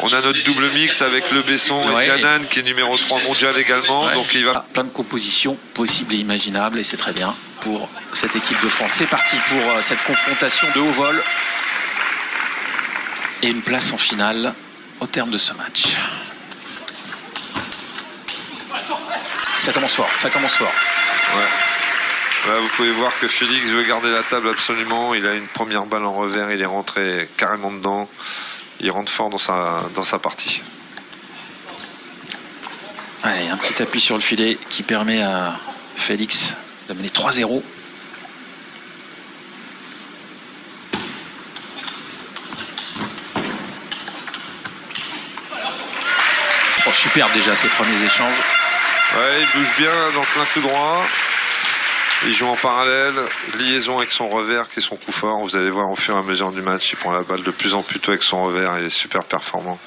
On a notre double mix avec Le Besson et Canan qui est numéro 3 mondial également. Donc il va... Plein de compositions possibles et imaginables et c'est très bien pour cette équipe de France. C'est parti pour cette confrontation de haut vol et une place en finale au terme de ce match. Ça commence fort, ça commence fort. Ouais. Là, vous pouvez voir que Félix veut garder la table absolument. Il a une première balle en revers, il est rentré carrément dedans. Il rentre fort dans sa partie. Allez, un petit appui sur le filet qui permet à Félix de mener 3-0. Oh, superbe déjà ces premiers échanges. Ouais, il bouge bien dans plein coup droit. Il joue en parallèle, liaison avec son revers qui est son coup fort. Vous allez voir au fur et à mesure du match, il prend la balle de plus en plus tôt avec son revers et il est super performant.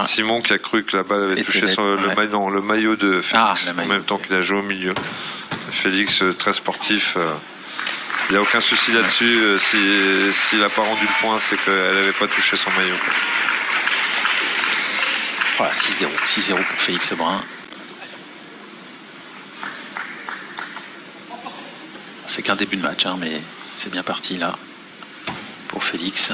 Simon qui a cru que la balle avait touché le maillot de Félix en même temps qu'il a joué au milieu. Félix, très sportif. Il n'y a aucun souci là-dessus. S'il n'a pas rendu le point, c'est qu'elle n'avait pas touché son maillot. Voilà, 6-0. 6-0 pour Félix Lebrun. C'est qu'un début de match, hein, mais c'est bien parti là pour Félix.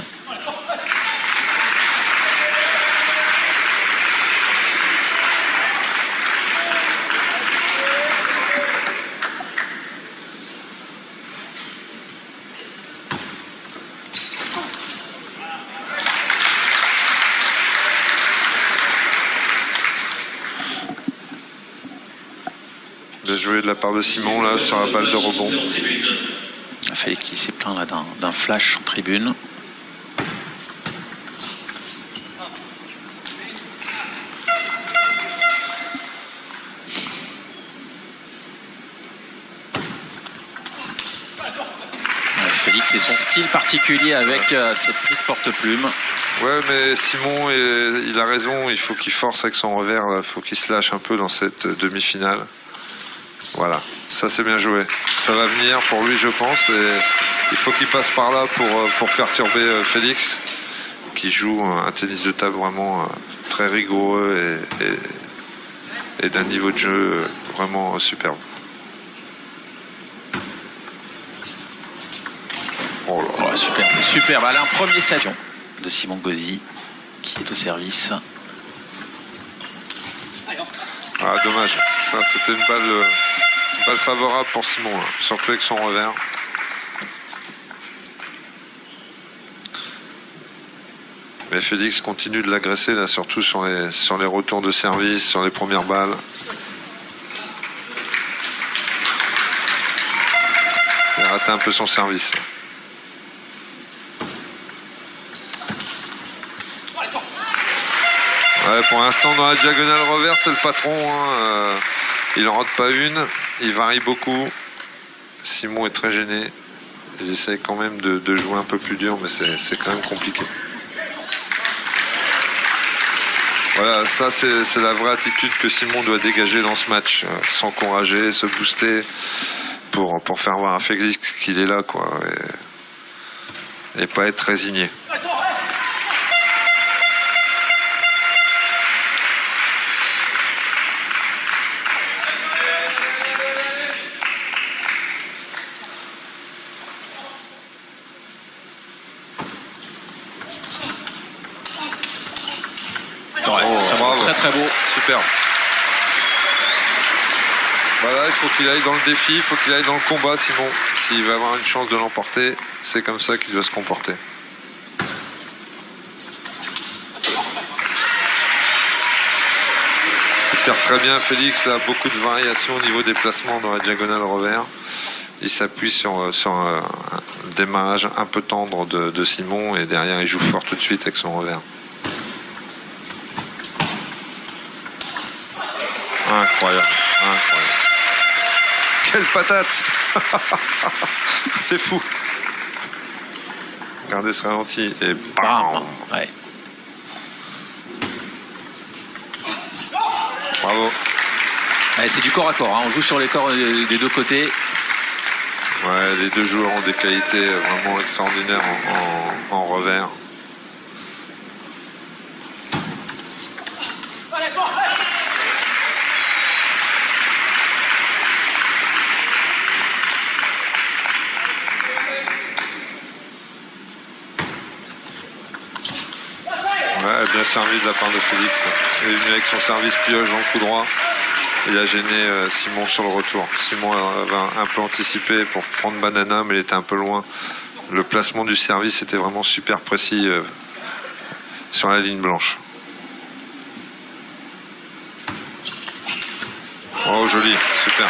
Bien joué de la part de Simon là sur la balle de rebond. Félix qui s'est plaint là d'un flash en tribune. Félix et son style particulier avec cette prise porte-plume. Ouais, mais Simon, il a raison, il faut qu'il force avec son revers, il faut qu'il se lâche un peu dans cette demi-finale. Voilà, ça c'est bien joué. Ça va venir pour lui, je pense, et il faut qu'il passe par là pour perturber Félix, qui joue un tennis de table vraiment très rigoureux et d'un niveau de jeu vraiment superbe. Oh là là, superbe, superbe. Allez, un premier set de Simon Gauzy qui est au service. Ah, dommage. Ça, c'était une balle favorable pour Simon, là. Surtout avec son revers. Mais Félix continue de l'agresser, là, surtout sur les retours de service, sur les premières balles. Il a raté un peu son service. Ouais, pour l'instant, dans la diagonale revers, c'est le patron. Hein. Il n'en rate pas une. Il varie beaucoup. Simon est très gêné. Il essaye quand même de jouer un peu plus dur, mais c'est quand même compliqué. Voilà, ça, c'est la vraie attitude que Simon doit dégager dans ce match. S'encourager, se booster pour faire voir à Félix qu'il est là, quoi. Et pas être résigné. Très beau. Super. Voilà, il faut qu'il aille dans le défi, il faut qu'il aille dans le combat, Simon. S'il veut avoir une chance de l'emporter, c'est comme ça qu'il doit se comporter. Il sert très bien Félix, là, beaucoup de variations au niveau des placements dans la diagonale revers. Il s'appuie sur un démarrage un peu tendre de Simon et derrière il joue fort tout de suite avec son revers. Incroyable, incroyable. Quelle patate. C'est fou. Regardez ce ralenti et bam. Ouais. Bravo. Ouais, c'est du corps à corps, hein. On joue sur les corps des deux côtés. Ouais, les deux joueurs ont des qualités vraiment extraordinaires en revers. Ouais, bien servi de la part de Félix. Il est venu avec son service pioche dans le coup droit. Il a gêné Simon sur le retour. Simon avait un peu anticipé pour prendre Banana, mais il était un peu loin. Le placement du service était vraiment super précis sur la ligne blanche. Oh, joli, super.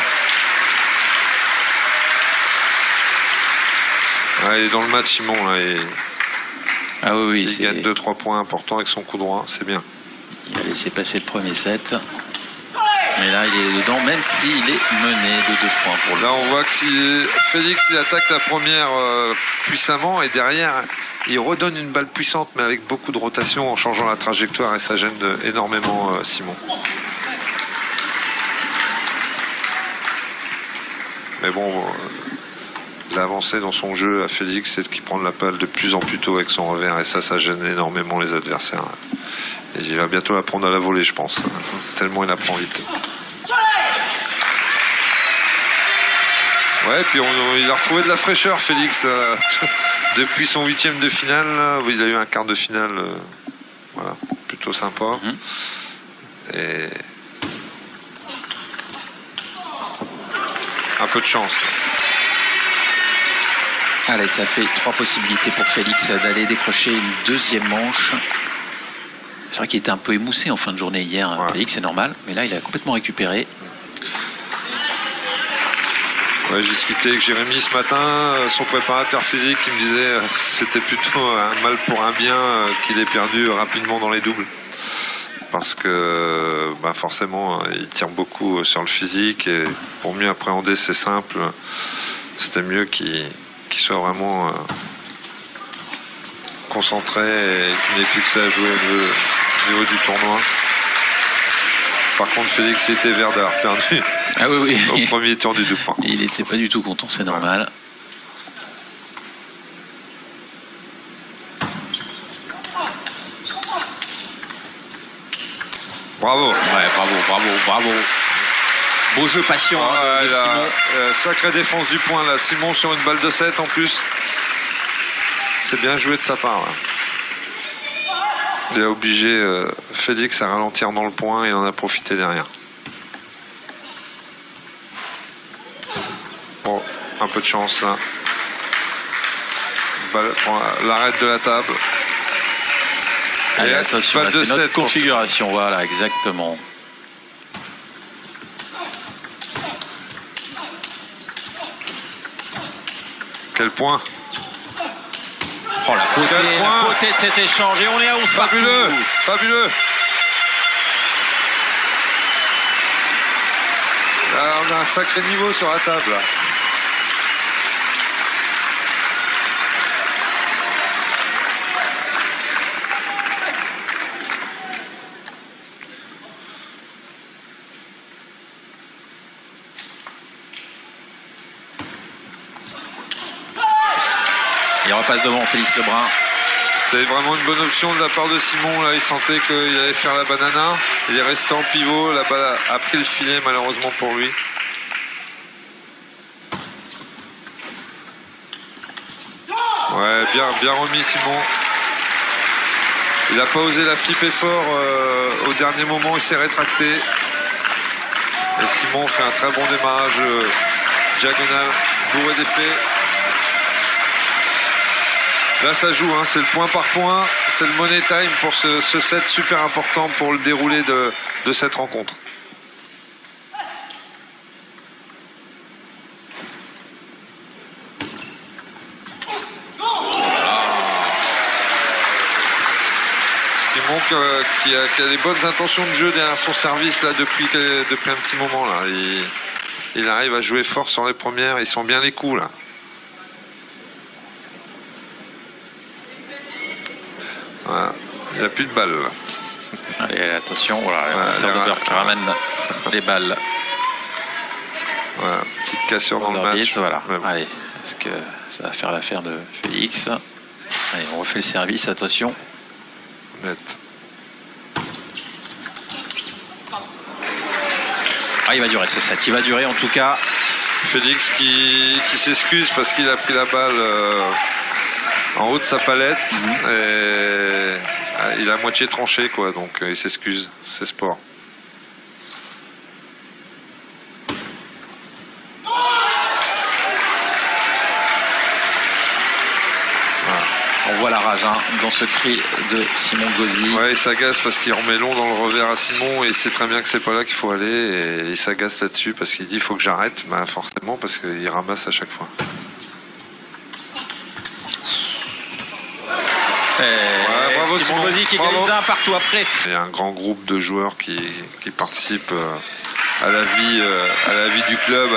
Ouais, il est dans le match, Simon. Là, Ah oui, il gagne 2-3 points importants avec son coup droit, c'est bien. Il a laissé passer le premier set. Mais là, il est dedans, même s'il est mené de 2 points pour lui. Là, on voit que si Félix il attaque la première puissamment et derrière, il redonne une balle puissante, mais avec beaucoup de rotation en changeant la trajectoire et ça gêne énormément Simon. Mais bon, l'avancée dans son jeu à Félix, c'est qu'il prend la balle de plus en plus tôt avec son revers et ça gêne énormément les adversaires. Et il va bientôt apprendre à la voler, je pense, tellement il apprend vite. Ouais, puis il a retrouvé de la fraîcheur, Félix, depuis son 8e de finale. Là, où il a eu un quart de finale, voilà, plutôt sympa. Et un peu de chance. Allez, ça fait 3 possibilités pour Félix d'aller décrocher une deuxième manche. C'est vrai qu'il était un peu émoussé en fin de journée hier, ouais. Félix, c'est normal, mais là il a complètement récupéré. Ouais, j'ai discuté avec Jérémy ce matin, son préparateur physique, qui me disait c'était plutôt un mal pour un bien qu'il ait perdu rapidement dans les doubles. Parce que forcément, il tire beaucoup sur le physique et pour mieux appréhender ses simples, c'était mieux qu'il soit vraiment concentré et qu'il n'ait plus que ça à jouer au niveau du tournoi. Par contre, Félix était vert d'avoir perdu au premier tour du 2 points. Il n'était pas du tout content, c'est normal. Bravo. Ouais, bravo. Beau jeu patient de Simon. Sacrée défense du point là. Simon sur une balle de 7 en plus. C'est bien joué de sa part. Là. Il a obligé Félix à ralentir dans le point et il en a profité derrière. Bon, un peu de chance là. L'arrêt de la table. Allez, et attention, c'est notre configuration. Voilà, exactement. Quel point! Oh, la beauté de cet échange. Et on est à 11. Fabuleux. Là, on a un sacré niveau sur la table. Là. Il repasse devant Félix Lebrun. C'était vraiment une bonne option de la part de Simon. Là, il sentait qu'il allait faire la banana. Il est resté en pivot. La balle a pris le filet, malheureusement pour lui. Ouais, bien remis Simon. Il n'a pas osé la flipper fort au dernier moment. Il s'est rétracté. Et Simon fait un très bon démarrage diagonal, bourré d'effets. Là, ça joue, hein, c'est le point par point, c'est le money time pour ce set super important pour le déroulé de cette rencontre. Simon qui a des bonnes intentions de jeu derrière son service là depuis un petit moment. Là. Il arrive à jouer fort sur les premières, ils sont bien les coups là. Voilà. Il n'y a plus de balles. Allez, attention, voilà, Serre qui ramène les balles. Voilà, petite cassure dans le match. Voilà. Allez. Est-ce que ça va faire l'affaire de Félix? Allez, on refait le service, attention. Net. Ah, il va durer ce set, il va durer en tout cas. Félix qui s'excuse parce qu'il a pris la balle en haut de sa palette et il a moitié tranché, quoi, donc il s'excuse, c'est sport. On voit la rage dans ce cri de Simon Gauzy. Ouais, il s'agace parce qu'il remet long dans le revers à Simon et il sait très bien que c'est pas là qu'il faut aller et il s'agace là-dessus parce qu'il dit il faut que j'arrête, bah, forcément parce qu'il ramasse à chaque fois. Bravo Simon Gauzy qui égalise un partout après. Il y a un grand groupe de joueurs qui participent à la vie du club,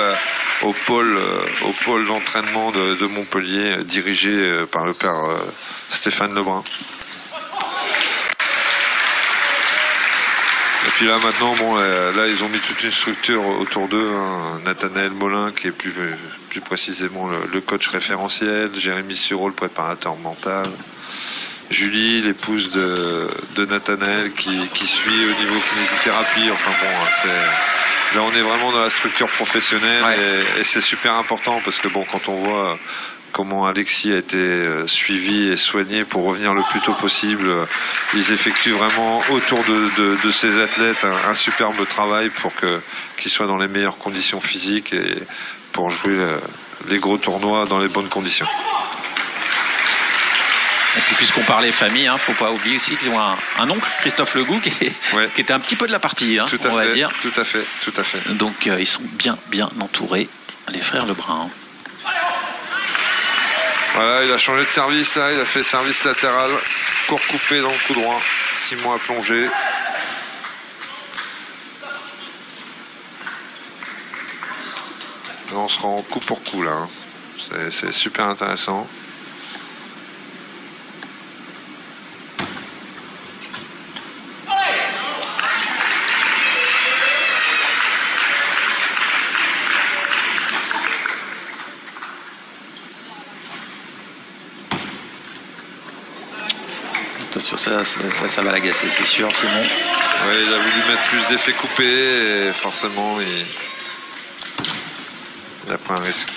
au pôle d'entraînement de Montpellier, dirigé par le père Stéphane Lebrun. Et puis là maintenant, bon, là ils ont mis toute une structure autour d'eux. Nathanaël Molin qui est plus précisément le coach référentiel, Jérémy Sureau le préparateur mental, Julie, l'épouse de Nathanaël qui suit au niveau kinésithérapie. Enfin bon, là on est vraiment dans la structure professionnelle, ouais. et c'est super important parce que bon, quand on voit comment Alexis a été suivi et soigné pour revenir le plus tôt possible, ils effectuent vraiment autour de ces athlètes un superbe travail pour qu'ils soient dans les meilleures conditions physiques et pour jouer les gros tournois dans les bonnes conditions. Et puis puisqu'on parlait famille, faut pas oublier aussi qu'ils ont un oncle, Christophe Legout, qui était un petit peu de la partie, on va dire. Tout à fait. Donc ils sont bien entourés, les frères Lebrun. Voilà, il a changé de service là, il a fait service latéral, court coupé dans le coup droit, Simon a plongé. Là, on se rend coup pour coup là, c'est super intéressant. Attention, ça va l'agacer, c'est sûr, Simon. Oui, il a voulu mettre plus d'effets coupés et forcément il a pris un risque.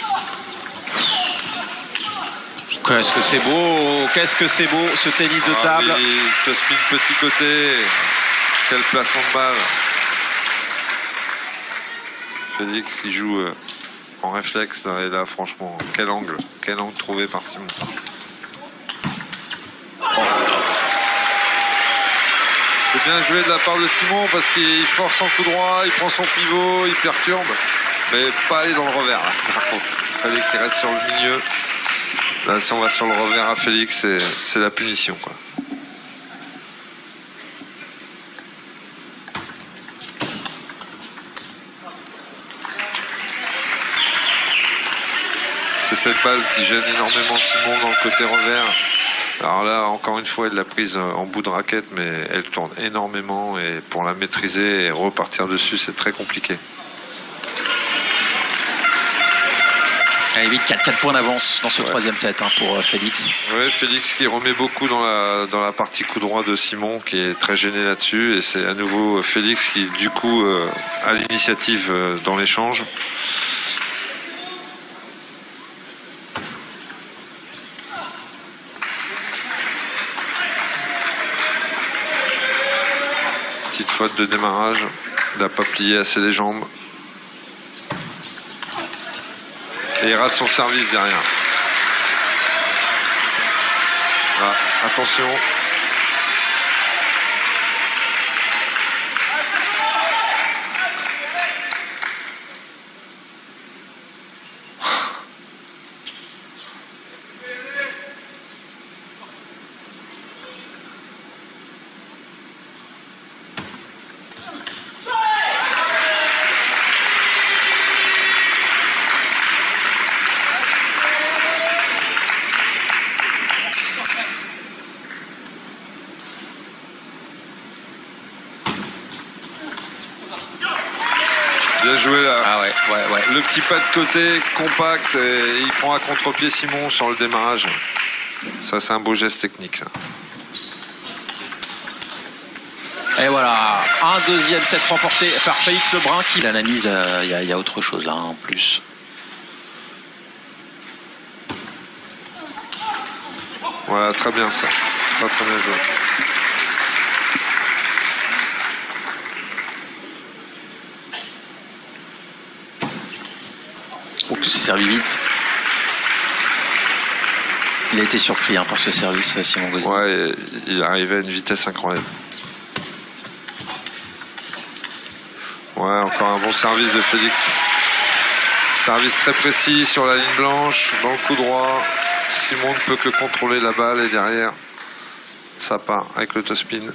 Qu'est-ce que c'est beau ce tennis de table. Oui, Tospin petit côté, quel placement de balle. Félix qui joue en réflexe là, et là franchement, quel angle trouvé par Simon. C'est bien joué de la part de Simon parce qu'il force son coup droit, il prend son pivot, il perturbe, mais pas aller dans le revers là. Par contre, il fallait qu'il reste sur le milieu. Là, si on va sur le revers à Félix, c'est la punition, quoi. C'est cette balle qui gêne énormément Simon dans le côté revers. Alors là, encore une fois, il l'a prise en bout de raquette, mais elle tourne énormément et pour la maîtriser et repartir dessus, c'est très compliqué. Allez, vite, 4 points d'avance dans ce troisième set pour Félix. Oui, Félix qui remet beaucoup dans la partie coup droit de Simon, qui est très gêné là-dessus. Et c'est à nouveau Félix qui, du coup, a l'initiative dans l'échange. Petite faute de démarrage. Il n'a pas plié assez les jambes. Et il rate son service derrière. Ah, attention. Bien joué là. Ah ouais. Le petit pas de côté, compact, et il prend à contre-pied Simon sur le démarrage. Ça, c'est un beau geste technique, ça. Et voilà, un deuxième set remporté par Félix Lebrun qui l'analyse. Il y a autre chose là en plus. Voilà, très bien ça. Très bien joué. Je trouve que c'est servi vite. Il a été surpris par ce service, Simon Gauzy. Ouais, il arrivait à une vitesse incroyable. Ouais, encore un bon service de Félix. Service très précis sur la ligne blanche, dans le coup droit. Simon ne peut que contrôler la balle et derrière, ça part avec le top-spin.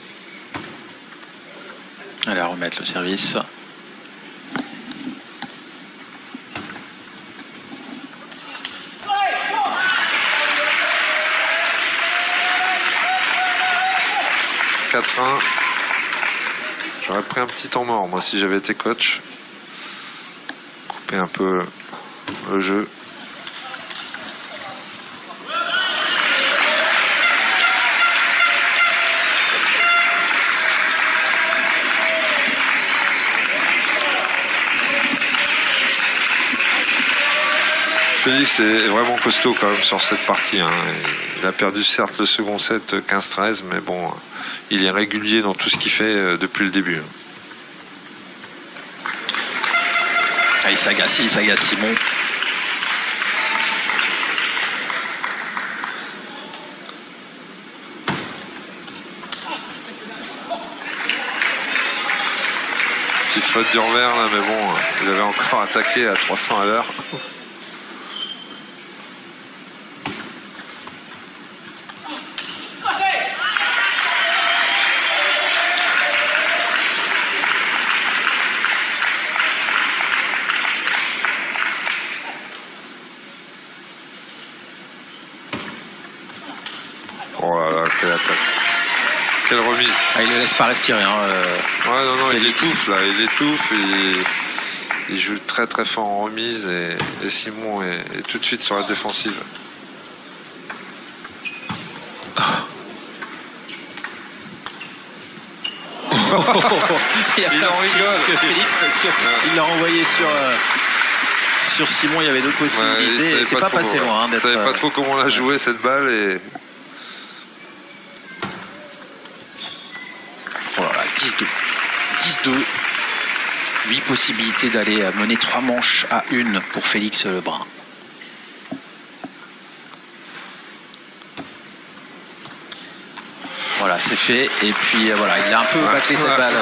Allez, à remettre le service. J'aurais pris un petit temps mort, moi, si j'avais été coach. Couper un peu le jeu. Félix est vraiment costaud quand même sur cette partie. Hein. Il a perdu certes le second set 15-13, mais bon, il est régulier dans tout ce qu'il fait depuis le début. Ah, il s'agace Simon. Petite faute du revers là, mais bon, il avait encore attaqué à 300 à l'heure. Oh là là, quelle attaque. Quelle remise. Ah, il ne laisse pas respirer. Ouais, non, il étouffe là. Il étouffe et il joue très très fort en remise et Simon est tout de suite sur la défensive. Il en rigole. Félix, parce qu'il l'a renvoyé sur Simon, il y avait d'autres possibilités. C'est pas passé loin. Il ne savait pas trop comment la jouer cette balle. Et... Oh là là, 10-2. 10-2. 8 possibilités d'aller mener 3 manches à 1 pour Félix Lebrun. Voilà, c'est fait. Et puis voilà, il a un peu bâclé cette balle.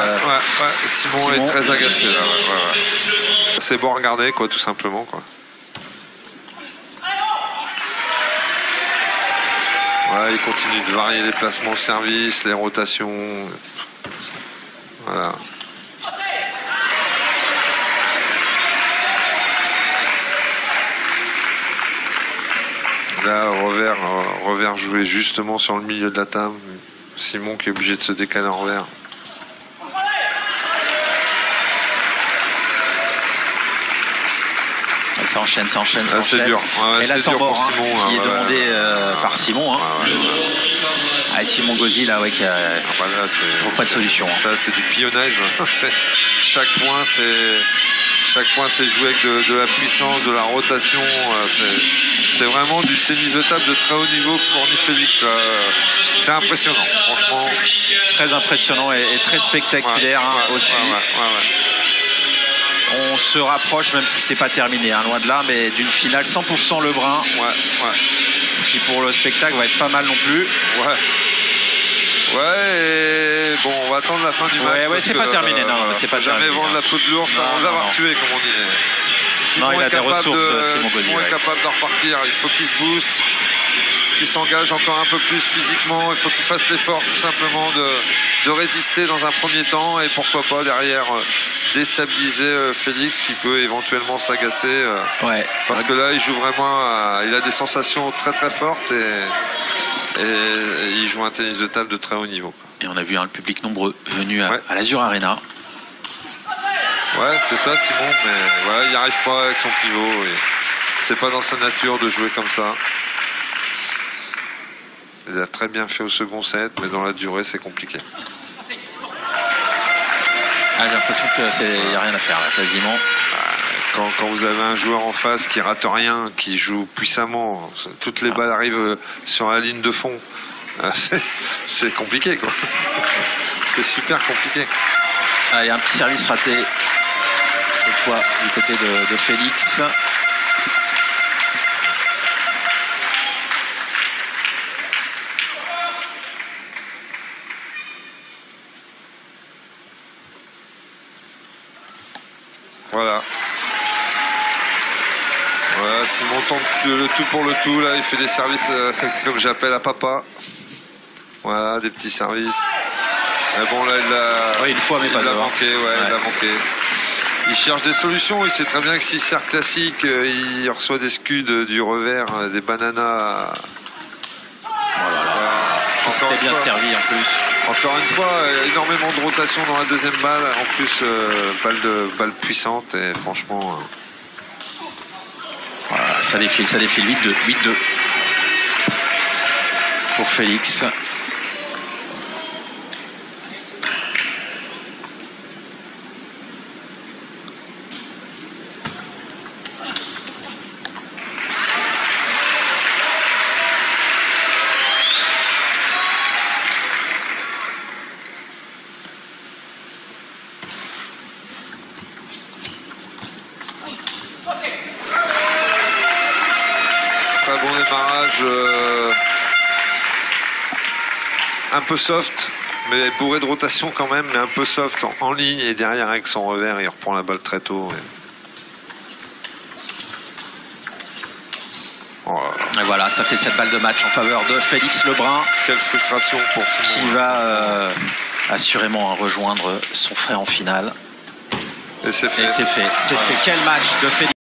Simon est très agacé là. C'est bon à regarder, quoi, tout simplement, quoi. Ouais, il continue de varier les placements au service, les rotations. Voilà. Là, revers joué justement sur le milieu de la table. Simon qui est obligé de se décaler en revers. Ça enchaîne. C'est dur. Et là, le temps mort qui est demandé par Simon. Simon Gauzy, là, qui trouve pas de solution. Ça, c'est du pionnage. Chaque point, c'est joué avec de la puissance, de la rotation. C'est vraiment du tennis de table de très haut niveau que fournit Félix. C'est impressionnant, franchement. Très impressionnant et très spectaculaire aussi. On se rapproche, même si c'est pas terminé, loin de là, mais d'une finale 100% Lebrun. Ce qui pour le spectacle va être pas mal non plus. Et bon, on va attendre la fin du match. C'est pas terminé, c'est pas terminé. Jamais vendre la peau de l'ours avant de l'avoir tué, comme on dit. Non, il a des ressources, Simon est capable de repartir. Il faut qu'il se booste, qu'il s'engage encore un peu plus physiquement. Il faut qu'il fasse l'effort, tout simplement, de résister dans un premier temps et pourquoi pas derrière déstabiliser Félix qui peut éventuellement s'agacer. Parce que là, il joue vraiment. Il a des sensations très très fortes et il joue un tennis de table de très haut niveau. Et on a vu le public nombreux venu à l'Azur Arena. Ouais, c'est ça, Simon, mais voilà, il n'y arrive pas avec son pivot. Et c'est pas dans sa nature de jouer comme ça. Il a très bien fait au second set, mais dans la durée, c'est compliqué. Ah, j'ai l'impression qu'il n'y a rien à faire là, quasiment. Quand vous avez un joueur en face qui rate rien, qui joue puissamment, toutes les balles arrivent sur la ligne de fond, c'est compliqué, quoi. C'est super compliqué. Ah, il y a un petit service raté, cette fois du côté de Félix. Voilà. Voilà, Simon tente le tout pour le tout. Là, il fait des services comme j'appelle à papa. Voilà, des petits services. Mais bon, là, une fois, mais pas il a deux. manqué, il a manqué. Il cherche des solutions. Il sait très bien que s'il sert classique, il reçoit des scuds du revers, des bananas. C'était bien servi en plus. Encore une fois, énormément de rotation dans la deuxième balle. En plus, balle puissante. Et franchement... Voilà, ça défile. 8-2. 8-2 pour Félix. Très bon démarrage, un peu soft, mais bourré de rotation quand même, mais un peu soft en ligne, et derrière avec son revers, il reprend la balle très tôt. Et voilà, ça fait cette balle de match en faveur de Félix Lebrun. Quelle frustration pour Simon. Qui va assurément rejoindre son frère en finale. Et c'est fait. C'est fait. Quel match de Félix.